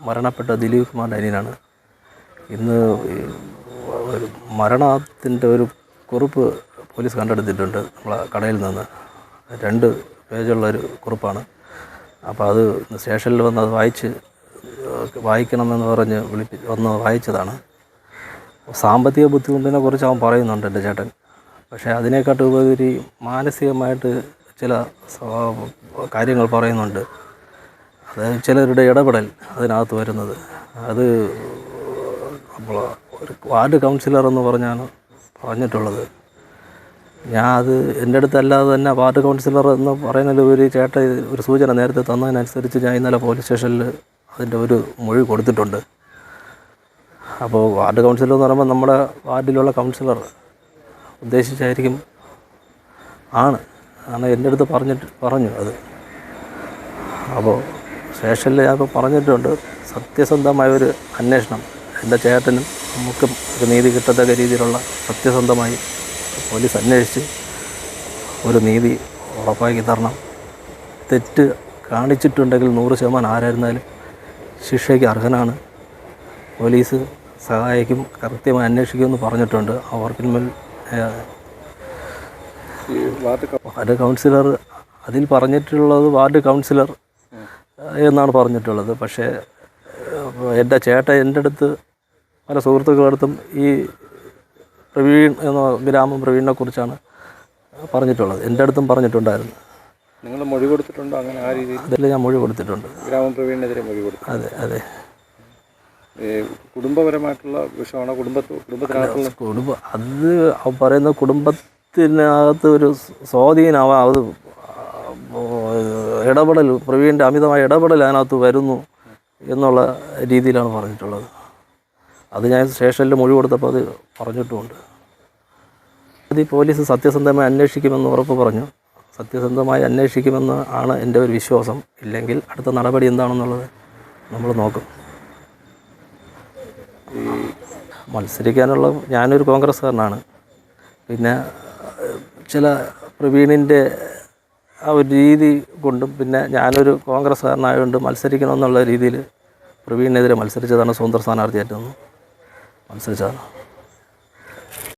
മരണപ്പെട്ട ദിലീപ് കുമാറിൻ്റെ അനിയനാണ്. ഇന്ന് ഒരു മരണത്തിൻ്റെ ഒരു കുറിപ്പ് പോലീസ് കണ്ടെടുത്തിട്ടുണ്ട് നമ്മളെ കടയിൽ നിന്ന്. 2 പേജുള്ളൊരു കുറിപ്പാണ്. അപ്പോൾ അത് സ്റ്റേഷനിൽ വന്ന് അത് വായിക്കണമെന്ന് പറഞ്ഞ് വന്ന് വായിച്ചതാണ്. സാമ്പത്തിക ബുദ്ധിമുട്ടിനെ കുറിച്ച് അവൻ പറയുന്നുണ്ട് എൻ്റെ ചേട്ടൻ. പക്ഷേ അതിനെക്കാട്ടുപരി മാനസികമായിട്ട് ചില കാര്യങ്ങൾ പറയുന്നുണ്ട്. അതായത് ചിലരുടെ ഇടപെടൽ അതിനകത്ത് വരുന്നത്. അത് നമ്മൾ ഒരു വാർഡ് കൗൺസിലർ എന്ന് പറഞ്ഞാണ് പറഞ്ഞിട്ടുള്ളത്. ഞാൻ അത് എൻ്റെ അടുത്തല്ലാതെ തന്നെ വാർഡ് കൗൺസിലർ എന്ന് പറയുന്നതിലുപരി ചേട്ടൻ ഒരു സൂചന നേരത്തെ തന്നതിനനുസരിച്ച് ഞാൻ ഇന്നലെ പോലീസ് സ്റ്റേഷനിൽ അതിൻ്റെ ഒരു മൊഴി കൊടുത്തിട്ടുണ്ട്. അപ്പോൾ വാർഡ് കൗൺസിലർ എന്ന് പറയുമ്പോൾ നമ്മുടെ വാർഡിലുള്ള കൗൺസിലർ ഉദ്ദേശിച്ചായിരിക്കും ആണ് എൻ്റെ അടുത്ത് പറഞ്ഞു അത്. അപ്പോൾ സ്റ്റേഷനിൽ ഞാനിപ്പോൾ പറഞ്ഞിട്ടുണ്ട്, സത്യസന്ധമായൊരു അന്വേഷണം എൻ്റെ ചേട്ടനും നമുക്കും ഒരു നീതി കിട്ടത്തക്ക രീതിയിലുള്ള സത്യസന്ധമായി പോലീസ് അന്വേഷിച്ച് ഒരു നീതി ഉറപ്പാക്കി തരണം. തെറ്റ് കാണിച്ചിട്ടുണ്ടെങ്കിൽ 100% ആരായിരുന്നാലും ശിക്ഷയ്ക്ക് അർഹനാണ്. പോലീസ് സഹായിക്കും, കൃത്യമായി അന്വേഷിക്കുമെന്ന് പറഞ്ഞിട്ടുണ്ട്. അവർക്കിന്മേൽ വാർഡ് കൗൺസിലർ അതിൽ പറഞ്ഞിട്ടുള്ളത് വാർഡ് കൗൺസിലർ എന്നാണ് പറഞ്ഞിട്ടുള്ളത്. പക്ഷേ എൻ്റെ ചേട്ടൻ എൻ്റെ അടുത്ത് പല സുഹൃത്തുക്കളടുത്തും ഈ പ്രവീൺ എന്ന ഗ്രാമം പ്രവീണിനെ കുറിച്ചാണ് പറഞ്ഞിട്ടുള്ളത്. എൻ്റെ അടുത്തും പറഞ്ഞിട്ടുണ്ടായിരുന്നു. നിങ്ങൾ മൊഴി കൊടുത്തിട്ടുണ്ടോ? അങ്ങനെ ആ രീതിയിൽ അതിൽ ഞാൻ മൊഴി കൊടുത്തിട്ടുണ്ട്. ഗ്രാമം പ്രവീണിനെതിരെ മൊഴി കൊടുത്തു? അതെ. കുടുംബപരമായിട്ടുള്ള വിഷയമാണോ? കുടുംബത്തിനകത്തുള്ള അത് പറയുന്ന കുടുംബത്തിനകത്ത് ഒരു സ്വാധീനമാവാം, അത് ഇടപെടൽ, പ്രവീണിൻ്റെ അമിതമായ ഇടപെടൽ അതിനകത്ത് വരുന്നു എന്നുള്ള രീതിയിലാണ് പറഞ്ഞിട്ടുള്ളത്. അത് ഞാൻ സ്റ്റേഷനിൽ മൊഴി കൊടുത്തപ്പോൾ അത് പറഞ്ഞിട്ടുമുണ്ട്. അത് ഈ പോലീസ് സത്യസന്ധമായി അന്വേഷിക്കുമെന്ന് ഉറപ്പ് പറഞ്ഞു. സത്യസന്ധമായി അന്വേഷിക്കുമെന്ന് ആണ് എൻ്റെ ഒരു വിശ്വാസം. ഇല്ലെങ്കിൽ അടുത്ത നടപടി എന്താണെന്നുള്ളത് നമ്മൾ നോക്കും. മത്സരിക്കാനുള്ള ഞാനൊരു കോൺഗ്രസ്സുകാരനാണ്. പിന്നെ ചില പ്രവീണിൻ്റെ ആ ഒരു രീതി കൊണ്ടും പിന്നെ ഞാനൊരു കോൺഗ്രസ്സുകാരനായതുകൊണ്ട് മത്സരിക്കണമെന്നുള്ള രീതിയിൽ പ്രവീണിനെതിരെ മത്സരിച്ചതാണ്. സ്വതന്ത്ര സ്ഥാനാർത്ഥിയായിട്ട് മത്സരിച്ചതാണ്.